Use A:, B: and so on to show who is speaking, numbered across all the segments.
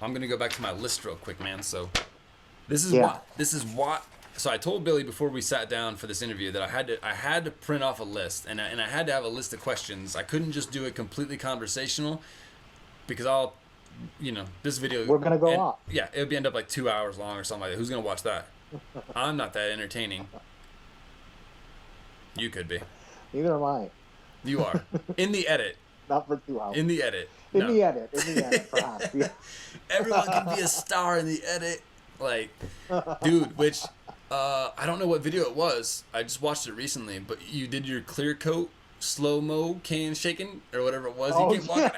A: I'm gonna go back to my list real quick, man. So this is
B: Yeah.
A: what this is what. So I told Billy before we sat down for this interview that I had to print off a list, and I had to have a list of questions. I couldn't just do it completely conversational because this video,
B: We're gonna go
A: and
B: off.
A: yeah, it would end up like 2 hours long or something like that. Who's gonna watch that? I'm not that entertaining. You could be.
B: Neither am I.
A: You are in the edit.
B: Not for 2 hours.
A: In the edit.
B: In
A: No.
B: the edit, perhaps. Yeah.
A: Everyone can be a star in the edit. Like, dude, which I don't know what video it was. I just watched it recently, but you did your clear coat slow mo can shaking or whatever it was.
B: Oh,
A: You keep walking.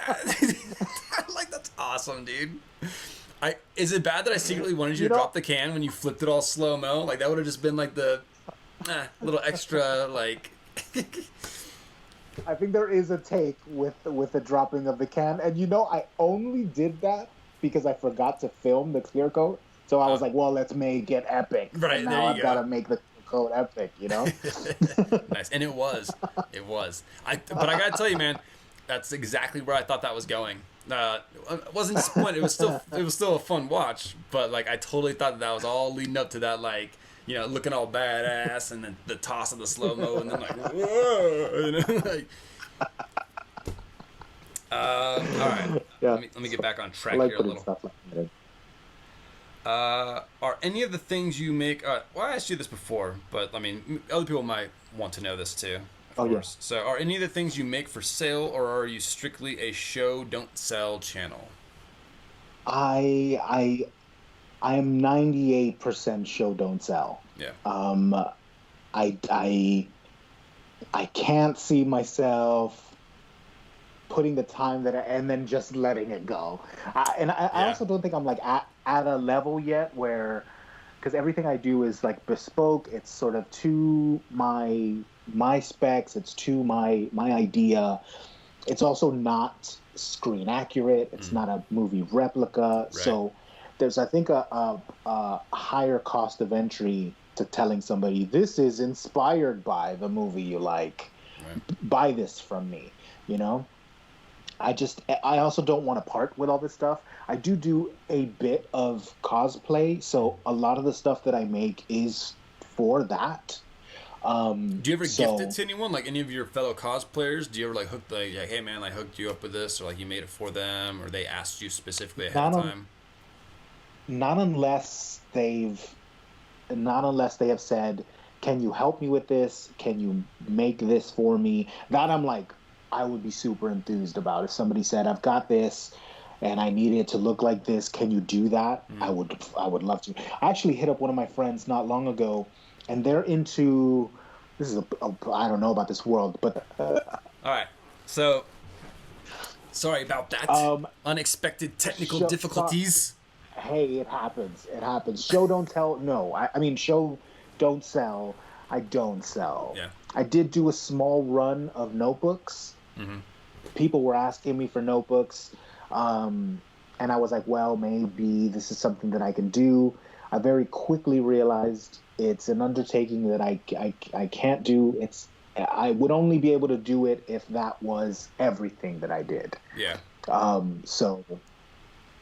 A: Like, that's awesome, dude. Is it bad that I secretly wanted you to drop the can when you flipped it all slow mo? Like, that would have just been like the little extra like.
B: I think there is a take with the dropping of the can, and I only did that because I forgot to film the clear coat. So I was like, well, let's make it epic.
A: Right,
B: and
A: there
B: now
A: you
B: I've
A: go.
B: got to make the coat epic,
A: Nice, and it was. But I gotta tell you, man, that's exactly where I thought that was going. It wasn't disappointed. It was still a fun watch, but like I totally thought that was all leading up to that, like, looking all badass, and then the toss of the slow mo, and then like, whoa, like. All right.
B: Yeah.
A: Let me get back on track
B: I like
A: here a
B: putting
A: little.
B: stuff like that in.
A: Are any of the things you make? Well, I asked you this before, but I mean, other people might want to know this too. Of course.
B: Yes.
A: So, are any of the things you make for sale, or are you strictly a show don't sell channel?
B: I am 98% show don't sell.
A: Yeah.
B: I can't see myself putting the time and then just letting it go. I also don't think I'm like at a level yet where, because everything I do is like bespoke. It's sort of to my specs. It's to my idea. It's also not screen accurate. It's not a movie replica.
A: Right.
B: So there's, I think, a higher cost of entry to telling somebody this is inspired by the movie you like.
A: Right.
B: Buy this from me. I also don't want to part with all this stuff. I do a bit of cosplay, so a lot of the stuff that I make is for that.
A: Do you ever gift it to anyone, like any of your fellow cosplayers? Do you ever like hook hey man, I hooked you up with this, or like you made it for them, or they asked you specifically ahead of time?
B: Not unless they have said, "Can you help me with this? Can you make this for me?" That I'm like, I would be super enthused about. If somebody said, "I've got this and I need it to look like this, can you do that?" I would love to. I actually hit up one of my friends not long ago, and they're into this is I don't know about this world, but
A: all right. So sorry about that. Unexpected technical difficulties.
B: Hey, it happens. It happens. Show don't tell. No, I mean show don't sell. I don't sell.
A: Yeah.
B: I did do a small run of notebooks.
A: Mm-hmm.
B: People were asking me for notebooks, and I was like, well, maybe this is something that I can do. I very quickly realized it's an undertaking that I can't do. I would only be able to do it if that was everything that I did.
A: Yeah.
B: So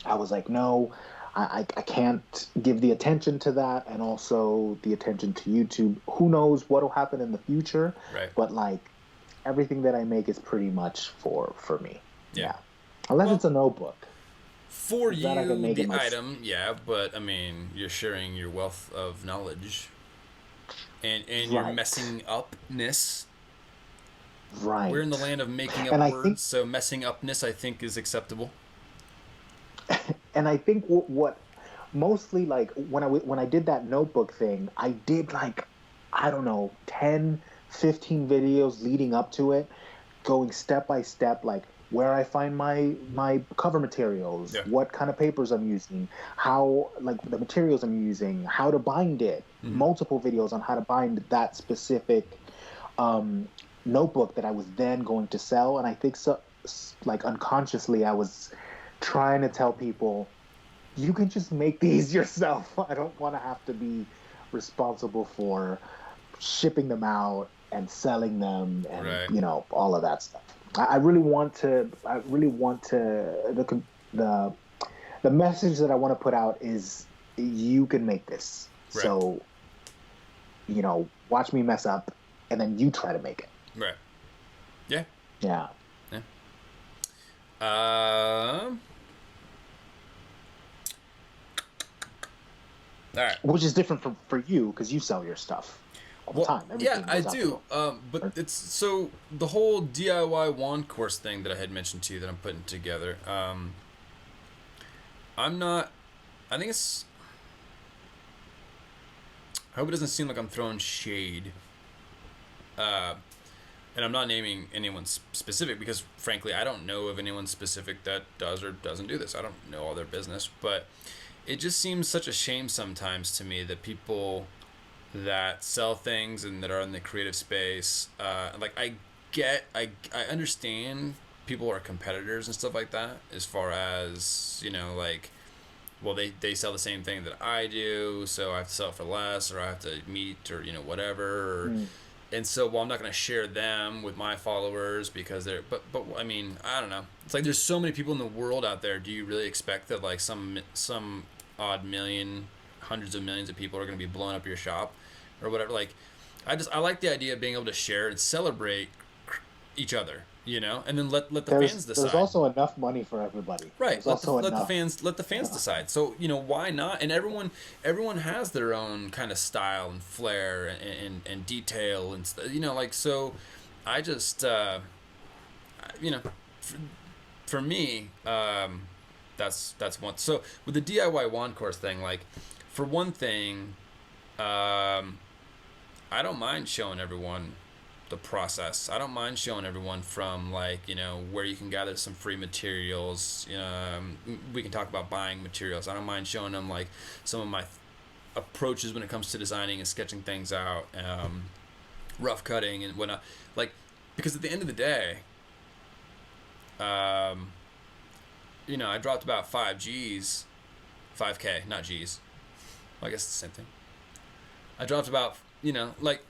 B: I was like, no, I can't give the attention to that, and also the attention to YouTube. Who knows what will happen in the future?
A: Right.
B: But like everything that I make is pretty much for me.
A: Yeah.
B: Unless it's a notebook.
A: For you,
B: I can make
A: the
B: it
A: item, yeah, but I mean, you're sharing your wealth of knowledge, and your messing upness.
B: Right.
A: We're in the land of making up words, so messing upness, I think, is acceptable.
B: And I think what mostly, like, when I did that notebook thing, I did like, I don't know, 10, 15 videos leading up to it, going step by step, like where I find my cover materials, what kind of papers I'm using, how, like, the materials I'm using, how to bind it, multiple videos on how to bind that specific notebook that I was then going to sell. And I think so, like, unconsciously I was trying to tell people, you can just make these yourself. I don't want to have to be responsible for shipping them out and selling them and all of that stuff. I really want to the The message that I want to put out is you can make this.
A: Right.
B: So, watch me mess up, and then you try to make it.
A: Right. Yeah.
B: Yeah.
A: Yeah. All right.
B: Which is different for you because you sell your stuff all the time.
A: Yeah, I do. But it's so the whole DIY wand course thing that I had mentioned to you that I'm putting together. I'm not. I think it's. I hope it doesn't seem like I'm throwing shade. And I'm not naming anyone specific because, frankly, I don't know of anyone specific that does or doesn't do this. I don't know all their business, but it just seems such a shame sometimes to me that people that sell things and that are in the creative space, like I understand people are competitors and stuff like that as far as, like, well, they sell the same thing that I do, so I have to sell it for less, or I have to meet, or, whatever. And so, well, I'm not going to share them with my followers because they're, but I mean, I don't know. It's like there's so many people in the world out there. Do you really expect that like some odd million, hundreds of millions of people are going to be blowing up your shop or whatever? Like, I like the idea of being able to share and celebrate each other, and then let the fans decide.
B: There's also enough money for everybody.
A: Right. Let the fans decide. So, why not? And everyone has their own kind of style and flair and detail and like, so I just for me, that's one. So with the DIY wand course thing, like, for one thing, I don't mind showing everyone the process. I don't mind showing everyone from, like, where you can gather some free materials. We can talk about buying materials. I don't mind showing them, like, some of my approaches when it comes to designing and sketching things out, rough cutting and whatnot. Like, because at the end of the day, I dropped about 5K, not G's. Well, I guess it's the same thing. I dropped about, like,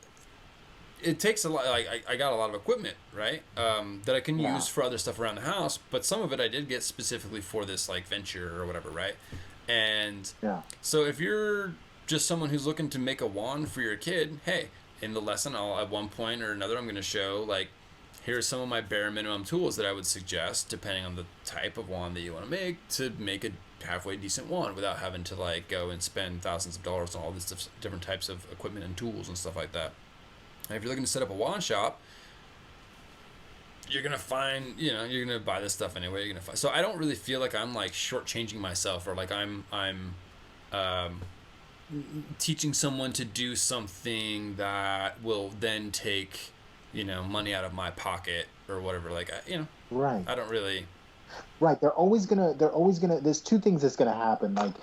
A: it takes a lot. Like, I got a lot of equipment, right, that I can use for other stuff around the house, but some of it I did get specifically for this, like, venture or whatever, right? And so if you're just someone who's looking to make a wand for your kid, hey, in the lesson, I'll at one point or another, I'm going to show, like, here's some of my bare minimum tools that I would suggest, depending on the type of wand that you want to make a halfway decent wand without having to, like, go and spend thousands of dollars on all these different types of equipment and tools and stuff like that. And if you're looking to set up a wand shop, you're going to find, you're going to buy this stuff anyway. You're going to find. So I don't really feel like I'm, like, shortchanging myself, or like I'm teaching someone to do something that will then take, money out of my pocket or whatever. Like,
B: right.
A: I don't really.
B: Right. They're always gonna, there's two things that's going to happen. Like,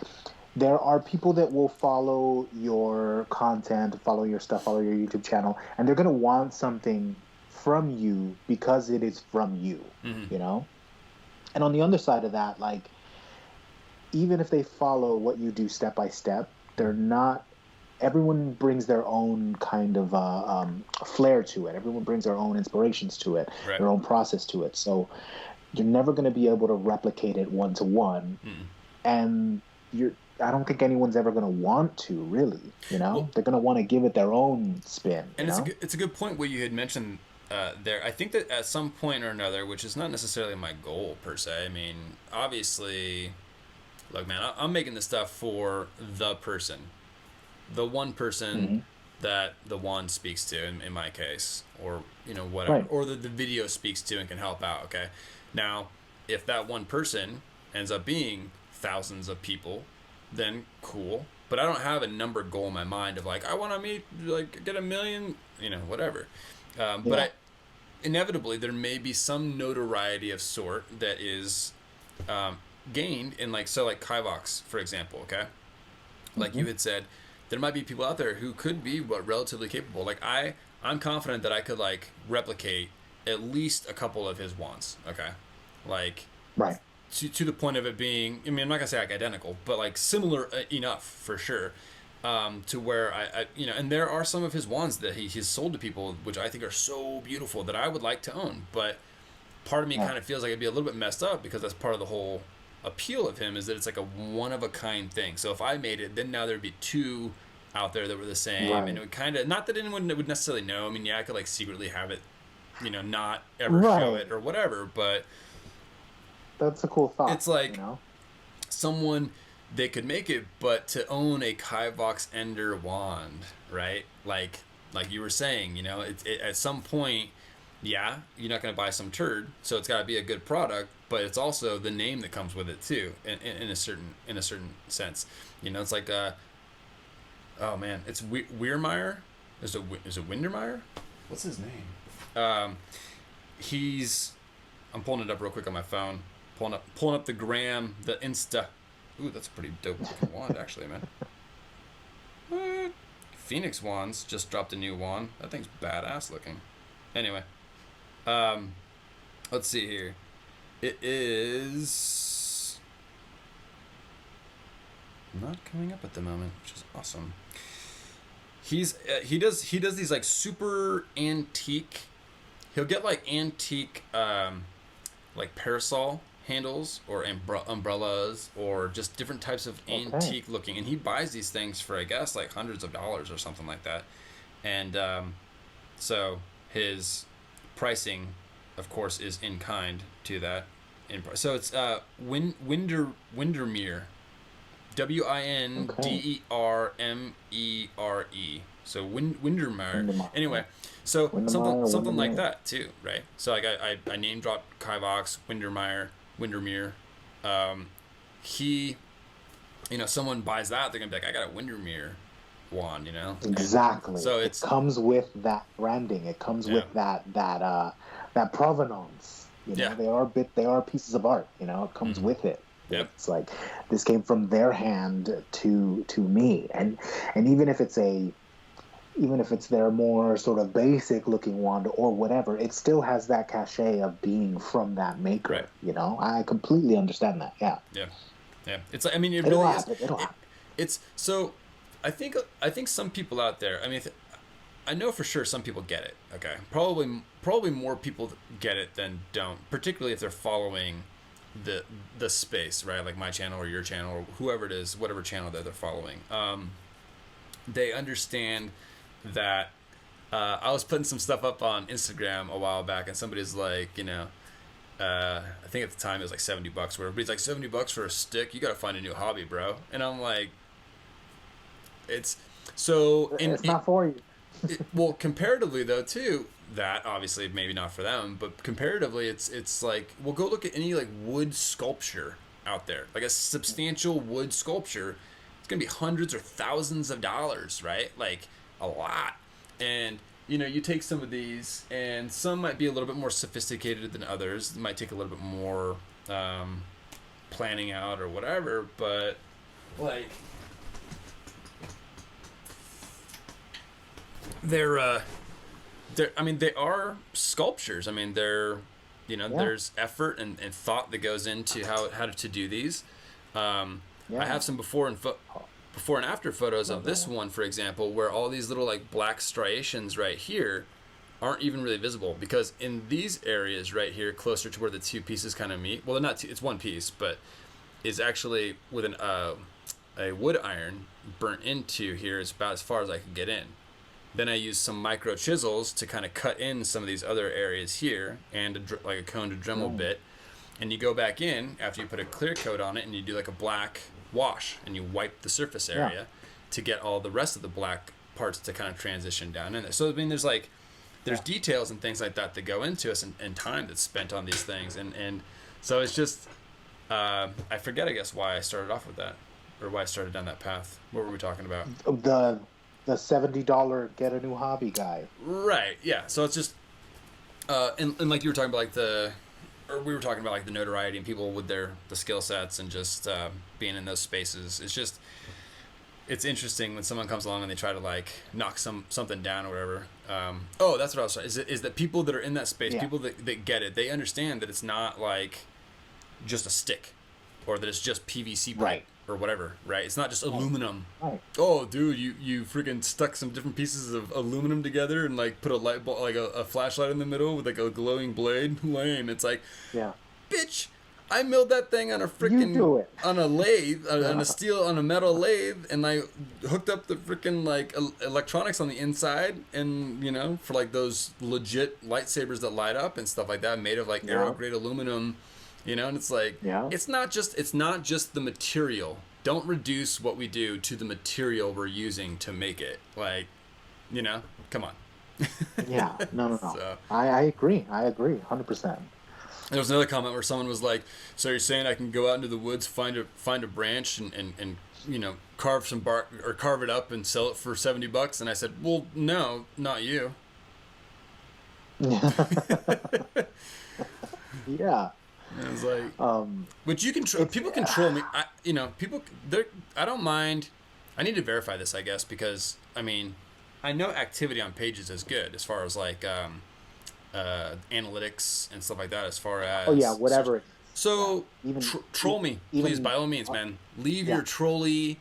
B: there are people that will follow your content, follow your stuff, follow your YouTube channel, and they're going to want something from you because it is from you, And on the other side of that, like, even if they follow what you do step by step, they're not, everyone brings their own kind of flair to it. Everyone brings their own inspirations to it,
A: right,
B: their own process to it. So you're never going to be able to replicate it one-to-one. And I don't think anyone's ever going to want to, really. Well, they're going to want to give it their own spin.
A: And it's a good point what you had mentioned there. I think that at some point or another, which is not necessarily my goal per se. I mean, obviously, look, man, I'm making this stuff for the person, the one person that the wand speaks to, in my case, or whatever, right, or the video speaks to and can help out. Okay, now if that one person ends up being thousands of people, then cool. But I don't have a number goal in my mind of, like, I want to get 1 million, whatever. But inevitably there may be some notoriety of sort that is gained in, like, so, like, Kyvox, for example, okay? Like you had said, there might be people out there who could be relatively capable. Like, I'm confident that I could, like, replicate at least a couple of his wands, okay? Like,
B: right.
A: To the point of it being, I mean, I'm not gonna say like identical, but like similar enough for sure, to where I and there are some of his wands that he's sold to people, which I think are so beautiful that I would like to own, but part of me kind of feels like it'd be a little bit messed up because that's part of the whole appeal of him is that it's like a one of a kind thing. So if I made it, then now there'd be two out there that were the same,
B: Right.
A: and it would kind of, not that anyone would necessarily know. I mean, yeah, I could like secretly have it, not ever
B: Right.
A: show it or whatever, but
B: That's a cool thought.
A: it's like,
B: you know?
A: someone, they could make it, but to own a Kaivox Ender wand, right? Like you were saying, at some point, yeah, you're not going to buy some turd, so it's got to be a good product, but it's also the name that comes with it too, in a certain sense. It's like oh man, it's Weirmeyer. Is it Windermeyer? What's his name? He's, I'm pulling it up real quick on my phone. Pulling up the gram, the Insta. Ooh, that's a pretty dope looking wand, actually, man. What? Phoenix Wands just dropped a new wand. That thing's badass looking. Anyway, let's see here. It is not coming up at the moment, which is awesome. He does these like super antique. He'll get like antique like parasol handles or umbrellas or just different types of antique looking, and he buys these things for, I guess, like hundreds of dollars or something like that. And so his pricing, of course, is in kind to that. So it's Windermere, Windermere. So Windermere. Anyway, so something like that too, right? So like I name dropped Kaivox, Windermere. He, someone buys that, they're gonna be like, I got a Windermere wand,
B: Exactly.
A: And so
B: it comes with that branding. It comes with that provenance. They are pieces of art. It comes with it.
A: Yep.
B: It's like this came from their hand to me, and even if it's their more sort of basic looking wand or whatever, it still has that cachet of being from that maker.
A: Right.
B: I completely understand that. Yeah.
A: Yeah. It's like, I mean, it'll happen. It's so. I think some people out there. I mean, I know for sure some people get it. Okay, probably more people get it than don't. Particularly if they're following the space, right? Like my channel or your channel or whoever it is, whatever channel that they're following. They understand that. I was putting some stuff up on Instagram a while back, and somebody's like, I think at the time it was like $70, where everybody's like, $70 for a stick, you gotta find a new hobby, bro. And I'm like, it's
B: not for you.
A: Well, comparatively though too, that obviously maybe not for them, but comparatively it's like, well, go look at any like wood sculpture out there, like a substantial wood sculpture. It's gonna be hundreds or thousands of dollars, right? Like a lot. And you take some of these, and some might be a little bit more sophisticated than others. It might take a little bit more planning out or whatever, but like they're I mean, they are sculptures. I mean, there's effort and thought that goes into how to do these. I have some before and after photos of this one, for example, where all these little like black striations right here aren't even really visible, because in these areas right here, closer to where the two pieces kind of meet, well, they're not two, it's one piece, but is actually with a wood iron burnt into here is about as far as I can get in. Then I use some micro chisels to kind of cut in some of these other areas here, and like a cone to Dremel bit. And you go back in after you put a clear coat on it, and you do like a black wash, and you wipe the surface area to get all the rest of the black parts to kind of transition down in there. So I mean, there's details and things like that go into us, and time that's spent on these things, and so it's just I forget, I guess, why I started off with that, or why I started down that path. What were we talking about?
B: The $70 get a new hobby guy.
A: Right. Yeah. So it's just and like you were talking about, like we were talking about like the notoriety and people with the skill sets and just being in those spaces. It's interesting when someone comes along and they try to like knock something down or whatever. That's what I was saying. Is that people that are in that space, people that get it, they understand that it's not like just a stick, or that it's just PVC pipe or whatever, right? It's not just aluminum.
B: Right.
A: Oh, dude, you freaking stuck some different pieces of aluminum together and like put a light bulb, like a flashlight in the middle with like a glowing blade. Lame. It's like, bitch, I milled that thing on a
B: You
A: freaking
B: do it.
A: on a lathe, on a metal lathe, and I hooked up the freaking like electronics on the inside, and you know, for like those legit lightsabers that light up and stuff like that, made of like aero grade aluminum, you know, and it's like it's not just the material. Don't reduce what we do to the material we're using to make it. Like, you know, come on.
B: Yeah, no.
A: So,
B: I agree. 100%.
A: there was another comment where someone was like, "So you're saying I can go out into the woods, find a branch, and you know, carve some bark or carve it up and sell it for $70?" And I said, "Well, no, not you."
B: Yeah.
A: And I was like, "Which you can people control me. I don't mind. I need to verify this, I guess, because I mean, I know activity on pages is good as far as like analytics and stuff like that. As far as
B: whatever.
A: So
B: even
A: troll me, please, by all means, man. Leave your trolly,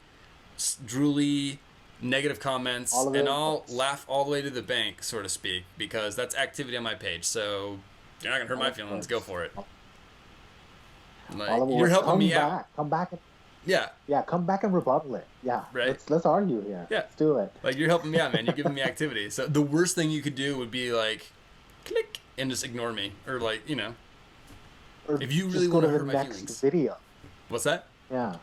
A: drooly, negative comments, and I'll laugh all the way to the bank, so to speak, because that's activity on my page. So you're not gonna hurt my feelings. Go for it. Like, you're helping me out.
B: Come back.
A: Yeah.
B: Come back and rebuttal it. Yeah.
A: Right.
B: Let's argue here.
A: Yeah.
B: Let's do it.
A: Like, you're helping me out, man. You're giving me activity. So the worst thing you could do would be like, click, and just ignore me, or like, you know.
B: Or
A: if you really want to hurt my feelings.
B: Video.
A: What's that?
B: Yeah.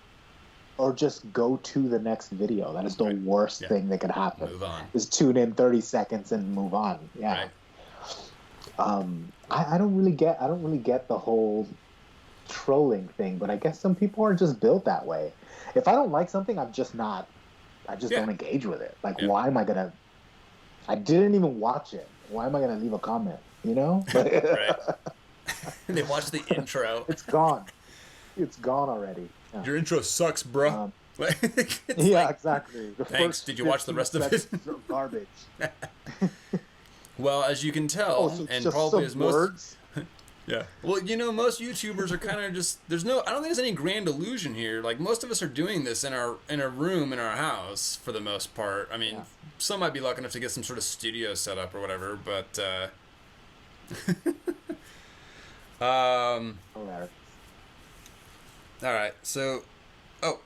B: Or just go to the next video. That is the worst thing that could happen.
A: Move on.
B: Just tune in 30 seconds and move on. Yeah. Right. I don't really get the whole trolling thing, but I guess some people are just built that way. If I don't like something, I just don't engage with it. Like, why am I gonna? I didn't even watch it. Why am I gonna leave a comment? You know?
A: Right. They watch the intro.
B: It's gone. It's gone already. Yeah.
A: Your intro sucks, bro.
B: Exactly.
A: Thanks. Did you watch the rest of it?
B: Garbage.
A: Well, as you can tell,
B: so
A: and probably as most
B: words?
A: Yeah. Well, you know, most YouTubers are kind of just I don't think there's any grand illusion here. Like, most of us are doing this in a room in our house for the most part. I mean, some might be lucky enough to get some sort of studio set up or whatever, but all right. So, all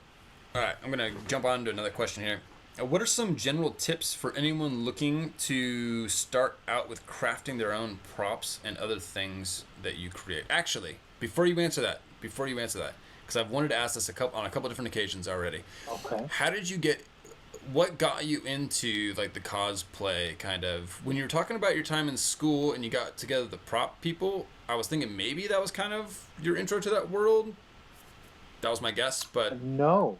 A: right, I'm going to jump on to another question here. What are some general tips for anyone looking to start out with crafting their own props and other things that you create? Actually, before you answer that, because I've wanted to ask this on a couple different occasions already.
B: Okay.
A: What got you into like the cosplay kind of? When you were talking about your time in school and you got together the prop people, I was thinking maybe that was kind of your intro to that world. That was my guess, but
B: no.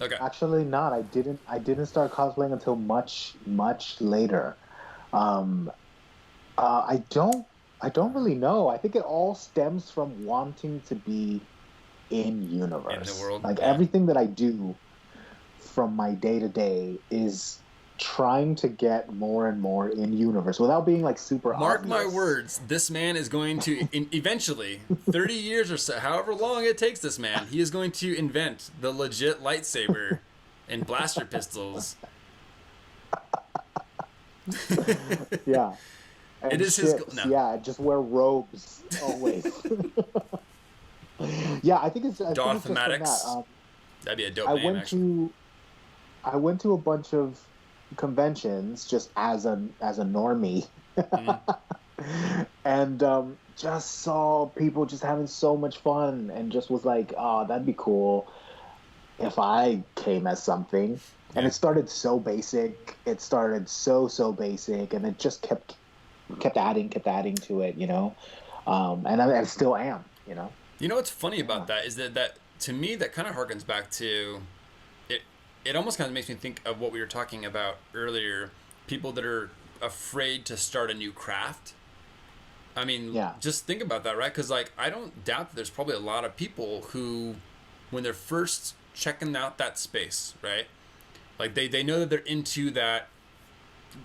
A: Okay.
B: Actually, not. I didn't start cosplaying until much later. I don't really know. I think it all stems from wanting to be in universe.
A: In the world.
B: Like everything that I do from my day to day is trying to get more and more in universe without being like super
A: Mark
B: obvious.
A: my words, this man is going to eventually 30 years or so, however long it takes this man, he is going to invent the legit lightsaber and blaster pistols.
B: Yeah. And
A: it is his goal. No.
B: Yeah, just wear robes always. Yeah, I think it's
A: Darth Maddox. That'd be a dope name, actually.
B: I went to a bunch of conventions just as a normie, and just saw people just having so much fun, and just was like, oh, that'd be cool if I came as something. And it started so basic. It started so basic, and it just kept adding to it, you know. And I still am, you know.
A: You know what's funny about that is that to me that kind of harkens back to it. It almost kind of makes me think of what we were talking about earlier. People that are afraid to start a new craft. I mean, just think about that, right? Because like, I don't doubt that there's probably a lot of people who, when they're first checking out that space, right? Like they know that they're into that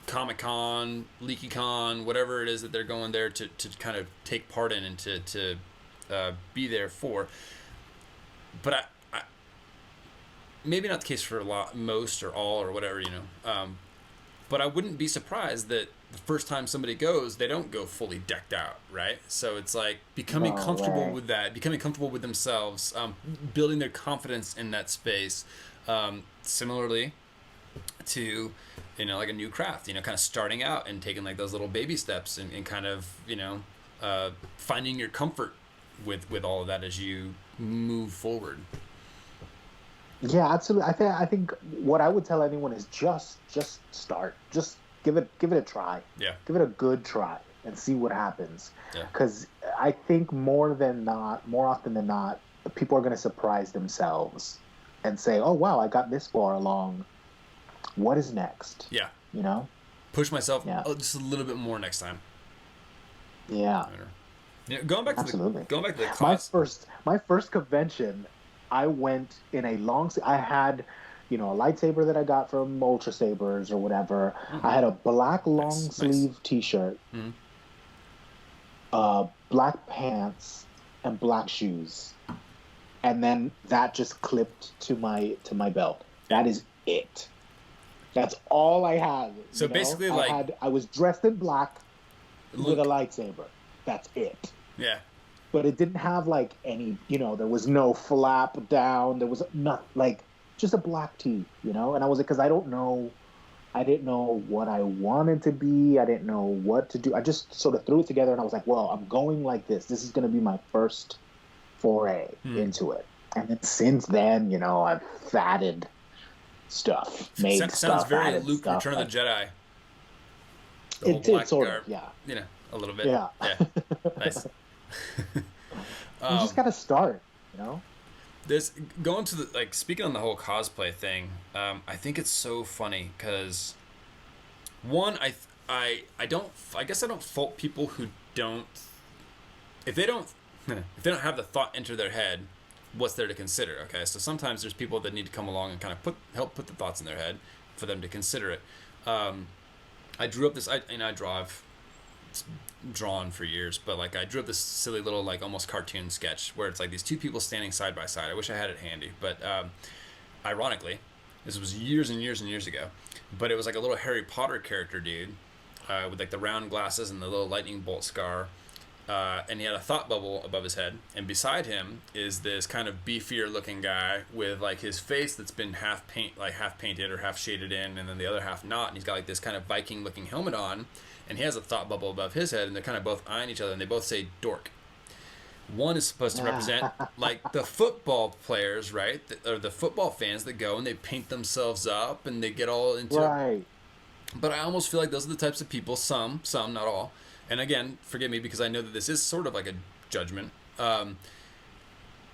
A: Comic-Con, LeakyCon, whatever it is that they're going there to kind of take part in and to be there for. But I maybe not the case for most or all or whatever, you know. But I wouldn't be surprised that the first time somebody goes, they don't go fully decked out, right? So it's like becoming comfortable with that, becoming comfortable with themselves, building their confidence in that space. Similarly to, like a new craft, kind of starting out and taking like those little baby steps and kind of, finding your comfort with all of that as you move forward.
B: Yeah, absolutely. I think what I would tell anyone is just start. Just give it a try.
A: Yeah.
B: Give it a good try and see what happens.
A: Yeah.
B: Because I think more often than not, people are going to surprise themselves and say, "Oh wow, I got this far along. What is next?"
A: Yeah.
B: Push
A: myself just a little bit more next time.
B: Yeah.
A: Going back to the class.
B: My first convention, I went in I had, a lightsaber that I got from Ultra Sabers or whatever. Mm-hmm. I had a black long sleeve T-shirt, black pants, and black shoes, and then that just clipped to my belt. That is it. That's all I had.
A: So basically,
B: I was dressed in black with a lightsaber. That's it.
A: Yeah.
B: But it didn't have like any, there was no flap down. There was not like just a black tee, and I was like, because I didn't know what I wanted to be. I didn't know what to do. I just sort of threw it together and I was like, well, I'm going like this. This is going to be my first foray into it. And then since then, I've fatted stuff, made stuff.
A: Sounds very Luke
B: stuff.
A: Return of the Jedi.
B: It sort of, yeah.
A: A little bit.
B: Yeah.
A: Nice.
B: You just got to start,
A: This going to the speaking on the whole cosplay thing. I think it's so funny because one, I guess I don't fault people who don't if they don't have the thought enter their head. What's there to consider? Okay, so sometimes there's people that need to come along and kind of help put the thoughts in their head for them to consider it. I drew up this. I draw. I've drawn for years, but I drew up this silly little almost cartoon sketch where it's these two people standing side by side. I wish I had it handy, but ironically, this was years and years and years ago. But it was a little Harry Potter character dude with the round glasses and the little lightning bolt scar. And he had a thought bubble above his head, and beside him is this kind of beefier looking guy with his face that's been half painted or half shaded in, and then the other half not, and he's got this kind of Viking looking helmet on, and he has a thought bubble above his head, and they're kind of both eyeing each other, and they both say dork. One is supposed to represent the football players, right, or the football fans that go and they paint themselves up and they get all into it. But I almost feel like those are the types of people, some not all. And again, forgive me because I know that this is sort of like a judgment. At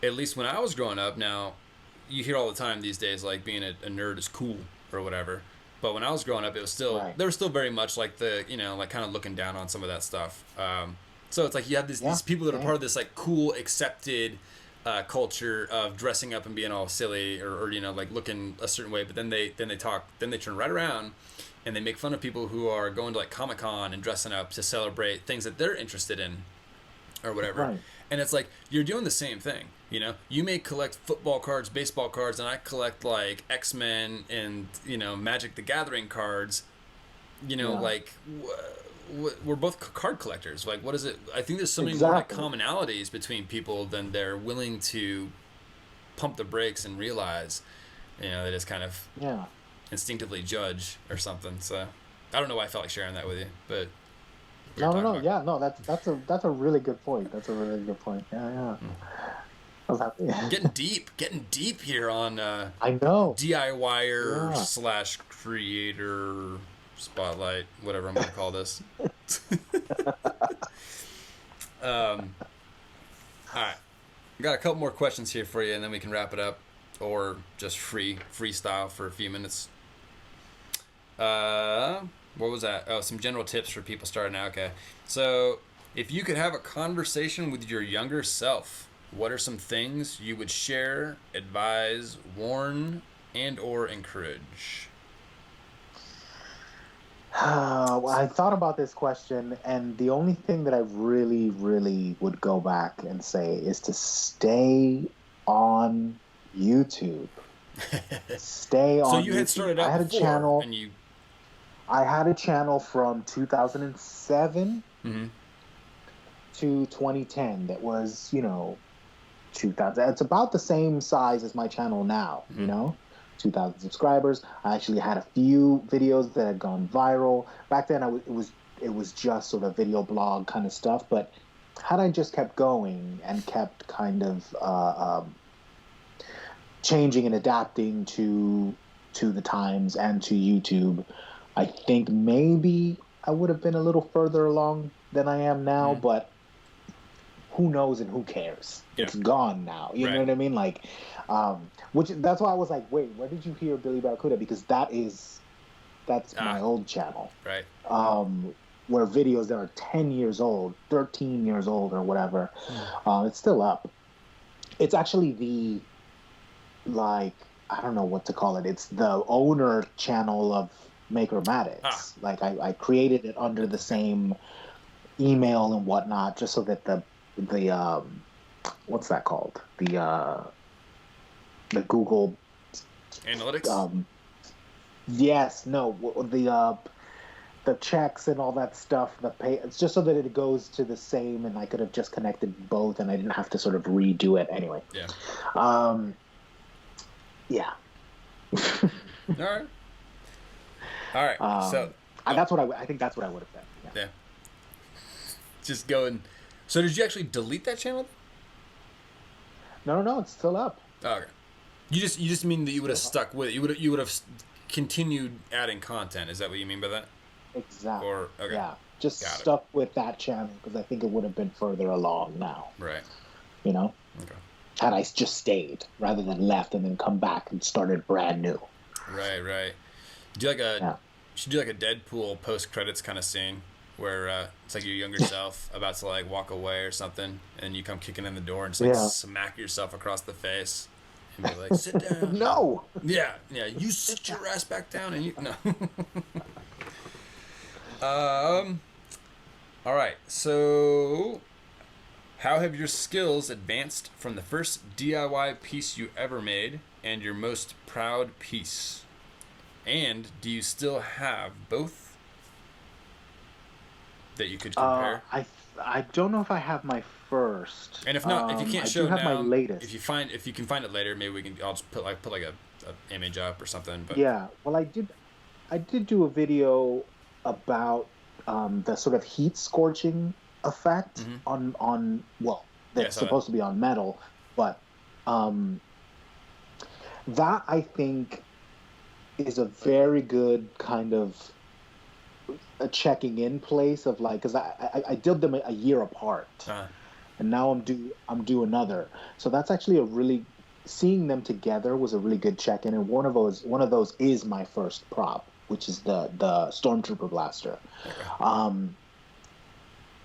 A: least when I was growing up, now you hear all the time these days being a nerd is cool or whatever. But when I was growing up, it was still there was still very much the kind of looking down on some of that stuff. So it's you have these people that are part of this cool accepted culture of dressing up and being all silly or looking a certain way. But then they turn right around. And they make fun of people who are going to Comic-Con and dressing up to celebrate things that they're interested in or whatever. Right. And it's you're doing the same thing. You may collect football cards, baseball cards, and I collect X-Men and, Magic the Gathering cards. We're both card collectors. What is it? I think there's so many more commonalities between people than they're willing to pump the brakes and realize, they just kind of...
B: Yeah.
A: Instinctively judge or something. So I don't know why I felt like sharing that with you, but that's a really good point. That's a really good point. Yeah. I was happy. getting deep here on
B: I know
A: DIYer / creator spotlight, whatever I'm gonna call this. All right, got a couple more questions here for you, and then we can wrap it up, or just freestyle for a few minutes. What was that? Oh, some general tips for people starting out. Okay. So, if you could have a conversation with your younger self, what are some things you would share, advise, warn, and or encourage?
B: Well, I thought about this question, and the only thing that I really, really would go back and say is to stay on YouTube. Stay on.
A: So you had started out
B: I had
A: before,
B: a channel,
A: and you.
B: I had a channel from 2007
A: Mm-hmm.
B: to 2010 that was, 2000. It's about the same size as my channel now,
A: Mm-hmm.
B: 2,000 subscribers. I actually had a few videos that had gone viral. Back then, it was just sort of video blog kind of stuff. But had I just kept going and kept kind of changing and adapting to the times and to YouTube, I think maybe I would have been a little further along than I am now.
A: Mm-hmm.
B: But who knows and who cares?
A: Yeah.
B: It's gone now. You know
A: Right.
B: what I mean? Like, which that's why I was like, wait, where did you hear Billy Barracuda? Because that's my old channel.
A: Right.
B: Where videos that are 10 years old, 13 years old, or whatever, it's still up. It's actually like, I don't know what to call it. It's the owner channel of Maker Maddox. Like, I created it under the same email and whatnot, just so that the what's that called? The Google
A: Analytics.
B: yes, no, the checks and all that stuff, the pay. It's just so that it goes to the same, and I could have just connected both, and I didn't have to sort of redo it anyway.
A: Yeah.
B: Yeah.
A: All right. All right. So
B: that's what I think that's what I would have done. Yeah.
A: yeah. Just going. So did you actually delete that channel?
B: No, it's still up.
A: Oh, okay. You just mean that you would have stuck with it. You would have continued adding content. Is that what you mean by that?
B: Exactly.
A: Or okay.
B: Yeah, just
A: Got it.
B: stuck with that channel because I think it would have been further along now.
A: Right. Okay.
B: Had I just stayed rather than left and then come back and started brand new.
A: Right. Do like a should do like a Deadpool post credits kind of scene where it's like your younger self about to like walk away or something, and you come kicking in the door and just like smack yourself across the face and be like, "Sit down."
B: No.
A: Yeah. You sit your ass back down and you no. All right. So, how have your skills advanced from the first DIY piece you ever made and your most proud piece? And do you still have both that you could compare?
B: I don't know if I have my first.
A: And if not, if you can't show
B: I do have
A: now,
B: my latest.
A: if you can find it later, maybe we can. I'll just put like a image up or something. But
B: yeah, well, I did do a video about the sort of heat scorching effect on that's supposed to be on metal, but that I think is a very good kind of a checking in place of like, because I did them a year apart, and now I'm due another. So that's actually seeing them together was a really good check in, and one of those is my first prop, which is the Stormtrooper blaster. Okay.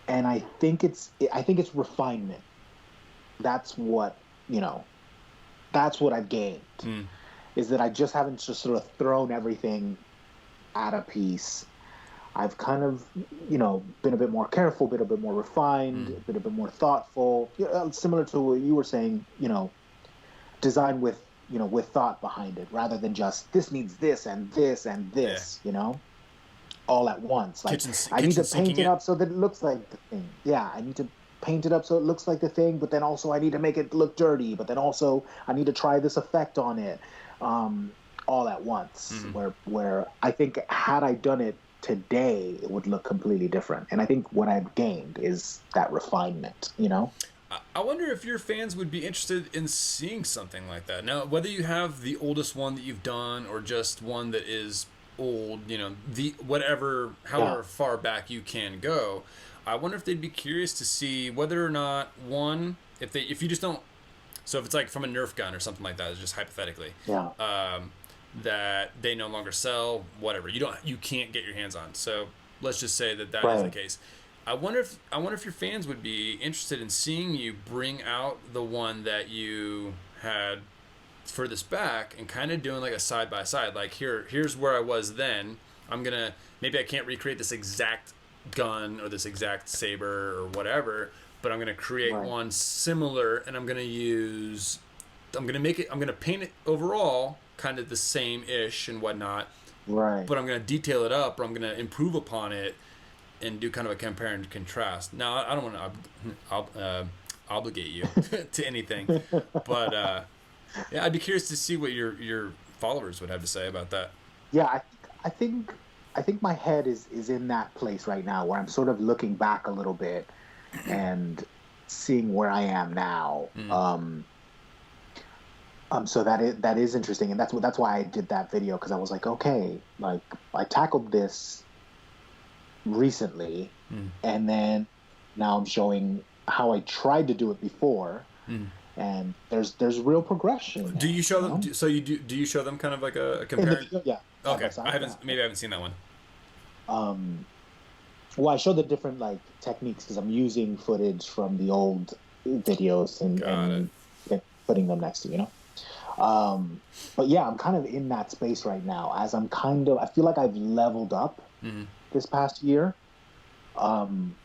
B: And I think it's refinement. That's what I've gained. Is that I just haven't just sort of thrown everything at a piece. I've kind of, been a bit more careful, been a bit more refined, been a bit more thoughtful. Similar to what you were saying, design with thought behind it, rather than just this needs this and this and this, all at once. Like I need to paint it up so that it looks like the thing. Yeah, I need to paint it up so it looks like the thing, but then also I need to make it look dirty, but then also I need to try this effect on it, all at once. Where I think had I done it today, it would look completely different. And I think what I've gained is that refinement,
A: I wonder if your fans would be interested in seeing something like that. Now, whether you have the oldest one that you've done or just one that is old, however far back you can go, I wonder if they'd be curious to see whether or not if you just don't. So if it's like from a Nerf gun or something like that, just hypothetically, that they no longer sell, whatever you can't get your hands on. So let's just say that is the case. I wonder if your fans would be interested in seeing you bring out the one that you had furthest back and kind of doing like a side by side. Like here's where I was then. Maybe I can't recreate this exact gun or this exact saber or whatever, but I'm gonna create one similar, and I'm gonna paint it overall kind of the same ish and whatnot,
B: Right.
A: but I'm going to detail it up, or I'm going to improve upon it and do kind of a compare and contrast. Now, I don't want to obligate you to anything, but yeah, I'd be curious to see what your followers would have to say about that.
B: Yeah, I think I think my head is in that place right now where I'm sort of looking back a little bit and seeing where I am now.
A: Mm.
B: So that is interesting, and that's why I did that video, because I was like, okay, like I tackled this recently,
A: Mm.
B: and then now I'm showing how I tried to do it before,
A: Mm.
B: and there's real progression
A: Do
B: there,
A: you show
B: you
A: them?
B: know?
A: So you do you show them kind of like a
B: In the
A: compare?
B: video, yeah, side by
A: Okay,
B: side, yeah.
A: maybe I haven't seen that one.
B: Um, well, I show the different like techniques because I'm using footage from the old videos and
A: Got it.
B: and putting them next to, you know. But yeah, I'm kind of in that space right now, as I feel like I've leveled up
A: Mm.
B: this past year. Um,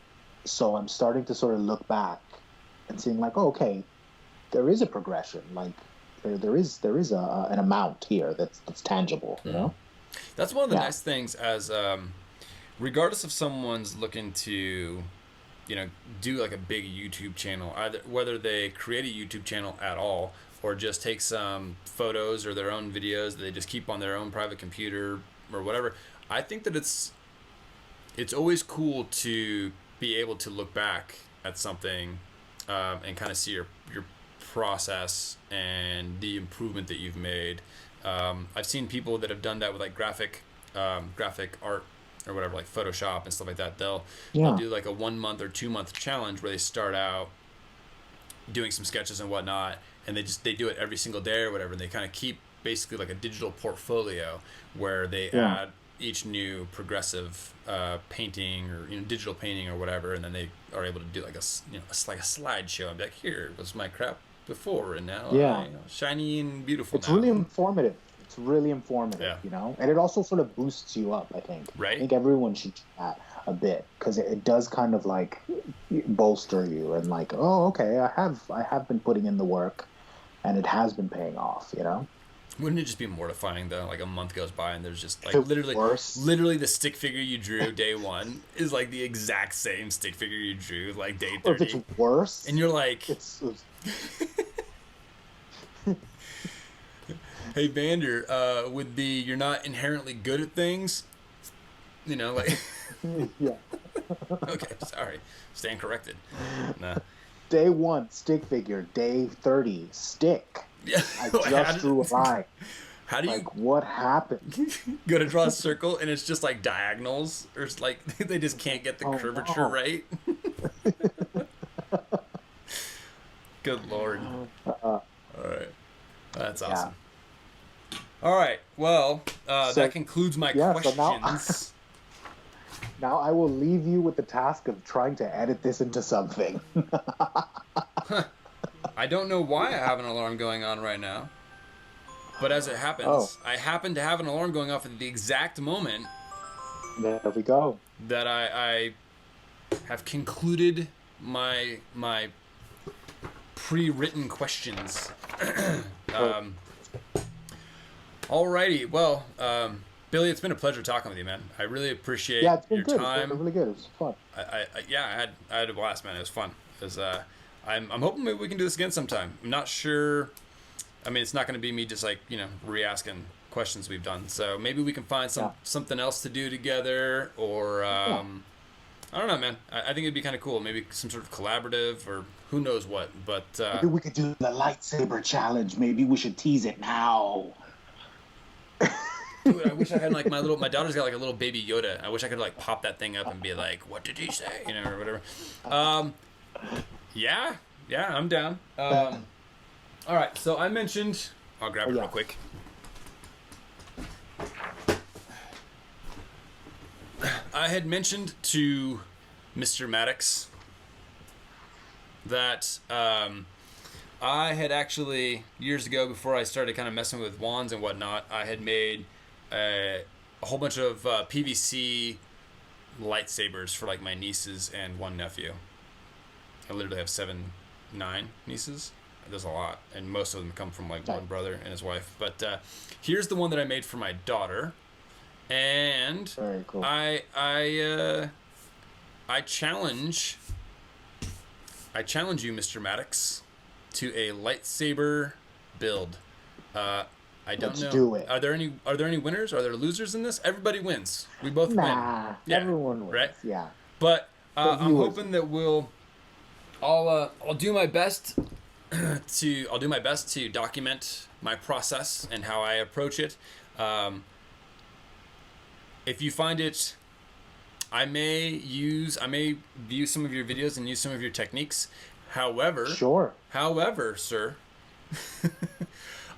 B: so I'm starting to sort of look back and seeing like, oh, okay, there is a progression. Like there is an amount here that's tangible, you know?
A: That's one of the
B: Yeah.
A: nice things as regardless if someone's looking to, do like a big YouTube channel, either whether they create a YouTube channel at all or just take some photos or their own videos that they just keep on their own private computer or whatever. I think that it's always cool to be able to look back at something and kind of see your process and the improvement that you've made. I've seen people that have done that with like graphic art or whatever, like Photoshop and stuff like that. They'll
B: Yeah.
A: do like a 1 month or 2 month challenge where they start out doing some sketches and whatnot, and they do it every single day or whatever. And they kind of keep basically like a digital portfolio where they
B: Yeah.
A: add each new progressive painting or digital painting or whatever, and then they are able to do like like a slideshow and be like, here was my crap before, and now
B: Yeah.
A: shiny and beautiful
B: It's
A: now.
B: really informative. It's really informative,
A: Yeah.
B: you know, and it also sort of boosts you up. I think. I
A: Right?
B: think everyone should do that a bit, because it does kind of like bolster you and like, oh, okay, I have been putting in the work, and it has been paying off, you know.
A: Wouldn't it just be mortifying though? Like a month goes by and there's just like
B: If worse.
A: literally the stick figure you drew day one is like the exact same stick figure you drew like day
B: Or if
A: 30,
B: it's worse,
A: and you're like,
B: it's
A: hey Vander, with the you're not inherently good at things, like
B: yeah.
A: okay, sorry, stand corrected. Nah.
B: Day 1 stick figure, day 30 stick.
A: Yeah.
B: I
A: How
B: just drew a line.
A: How do you
B: Like, what happened?
A: go to draw a circle and it's just like diagonals, or it's like they just can't get the
B: Oh,
A: curvature
B: no.
A: right? Good lord. All right. That's awesome. All right. Well,
B: So-
A: that concludes my
B: yeah, so
A: questions.
B: Now I will leave you with the task of trying to edit this into something.
A: I don't know why I have an alarm going on right now. But as it happens,
B: Oh.
A: I happen to have an alarm going off at the exact moment
B: There we go.
A: that I have concluded my pre-written questions. Alrighty, well, Billy, it's been a pleasure talking with you, man. I really appreciate
B: Yeah, it's been
A: your
B: good.
A: time.
B: It's been really good. It was fun.
A: I had a blast, man. It was fun. I'm hoping maybe we can do this again sometime. I'm not sure. I mean, it's not going to be me just like re-asking questions we've done. So maybe we can find something else to do together, or I don't know, man. I think it'd be kind of cool. Maybe some sort of collaborative, or who knows what. But
B: Maybe we could do the lightsaber challenge. Maybe we should tease it now.
A: dude, I wish I had like my daughter's got like a little baby Yoda. I wish I could like pop that thing up and be like, "What did he say?" Or whatever. Yeah, I'm down. All right, so I mentioned. I'll grab it real quick. I had mentioned to Mr. Maddox that I had actually, years ago, before I started kind of messing with wands and whatnot, I had made a whole bunch of PVC lightsabers for like my nieces and one nephew. I literally have 9 nieces. There's a lot, and most of them come from like one brother and his wife. But here's the one that I made for my daughter, And
B: Very cool.
A: I challenge you, Mr. Maddox, to a lightsaber build. I don't
B: Let's
A: know.
B: do it.
A: Are there any winners? Are there losers in this? Everybody wins. We both win.
B: Nah,
A: Yeah,
B: everyone wins.
A: right?
B: Yeah.
A: But
B: The
A: I'm
B: viewers
A: hoping that I'll do my best to document my process and how I approach it. If you find it, I may view some of your videos and use some of your techniques. However,
B: Sure.
A: sir,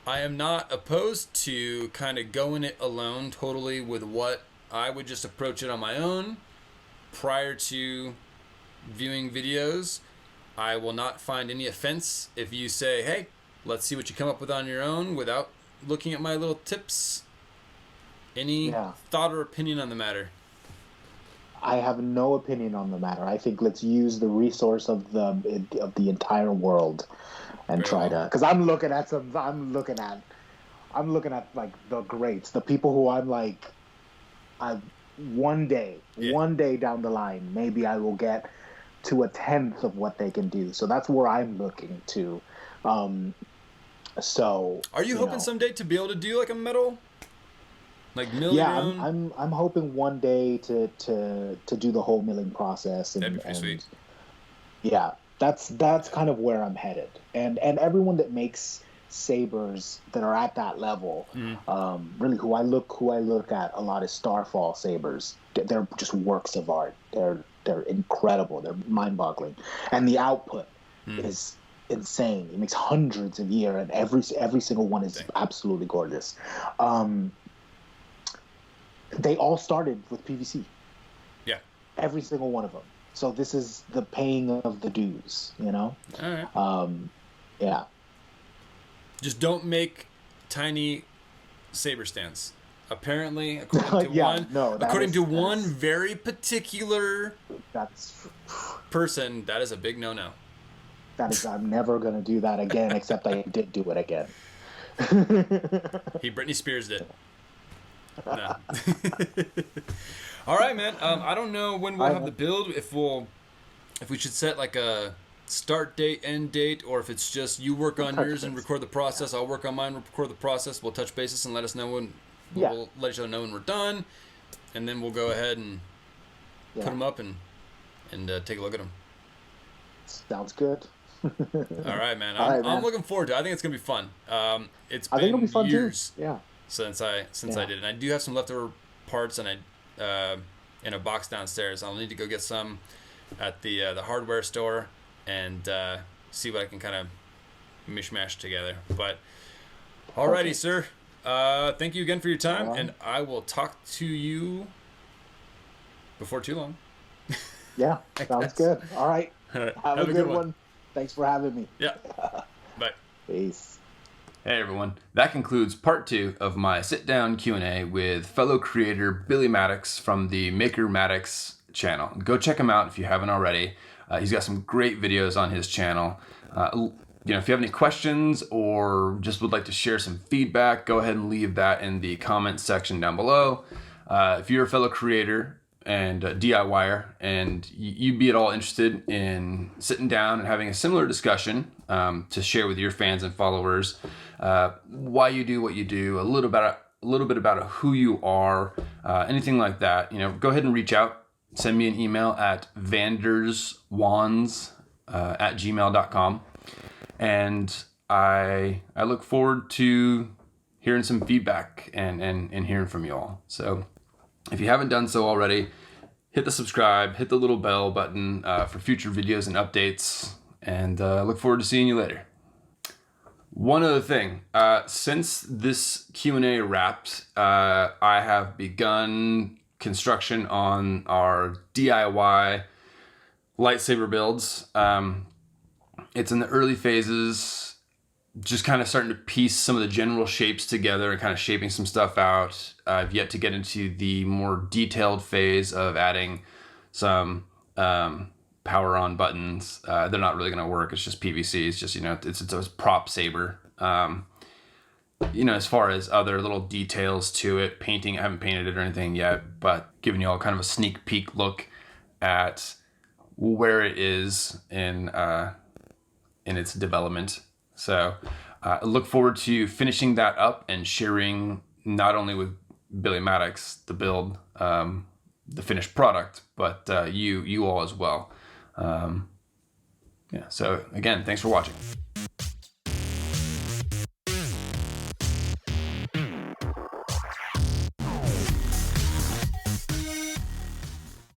A: I am not opposed to kind of going it alone totally with what I would just approach it on my own prior to viewing videos. I will not find any offense if you say, hey, let's see what you come up with on your own without looking at my little tips. Any thought or opinion on the matter?
B: I have no opinion on the matter. I think let's use the resource of the entire world and try to. Because I'm looking at like the greats, the people who I'm like, one day down the line, maybe I will get to a 10th of what they can do. So that's where I'm looking to. So
A: are you hoping someday to be able to do like a medal? Like mill your own?
B: I'm hoping one day to do the whole milling process. And,
A: that'd be pretty sweet.
B: Yeah, that's kind of where I'm headed. And everyone that makes sabers that are at that level, really who I look at a lot is Starfall sabers. They're just works of art. They're incredible. They're mind-boggling, and the output is insane. He makes hundreds a year, and every single one is absolutely gorgeous. They all started with PVC.
A: Yeah.
B: Every single one of them. So this is the paying of the dues, All
A: right.
B: Yeah.
A: Just don't make tiny saber stands. Apparently, according to one very particular person, that is a big no-no.
B: I'm never going to do that again, except I did do it again.
A: He Britney Spears did. No. All right, man. I don't know when we'll have the build. If we should set like a start date, end date, or if it's just you work on yours and record the process, I'll work on mine, record the process. We'll touch bases and let us know when. We'll let each other know when we're done, and then we'll go ahead and put them up and take a look at them.
B: Sounds good.
A: All right, man. I'm looking forward to it. I think it's gonna be fun. It's been
B: it'll be fun
A: years.
B: Too. Yeah.
A: Since I did it, and I do have some leftover parts, and in a box downstairs. I'll need to go get some at the hardware store and see what I can kind of mishmash together. But alrighty, sir. Thank you again for your time, and I will talk to you before too long.
B: Yeah, sounds good. All right. Have a good one. Thanks for having me.
A: Yeah. Bye.
B: Peace.
C: Hey everyone, that concludes part 2 of my sit-down Q&A with fellow creator Billy Maddox from the Maker Maddox channel. Go check him out if you haven't already. He's got some great videos on his channel. If you have any questions or just would like to share some feedback, go ahead and leave that in the comments section down below. If you're a fellow creator and DIYer and you'd be at all interested in sitting down and having a similar discussion to share with your fans and followers why you do what you do, a little bit about who you are, anything like that, go ahead and reach out. Send me an email at vanderswands@gmail.com. And I look forward to hearing some feedback and hearing from you all. So if you haven't done so already, hit the subscribe, hit the little bell button for future videos and updates, and look forward to seeing you later. One other thing, since this Q&A wrapped, I have begun construction on our DIY lightsaber builds. It's in the early phases, just kind of starting to piece some of the general shapes together and kind of shaping some stuff out. I've yet to get into the more detailed phase of adding some power on buttons. They're not really going to work. It's just PVC. It's just, it's a prop saber. as far as other little details to it, painting, I haven't painted it or anything yet, but giving you all kind of a sneak peek look at where it is in its development. So I look forward to finishing that up and sharing not only with Billy Maddox the build, the finished product, but you all as well. Yeah. So again, thanks for watching.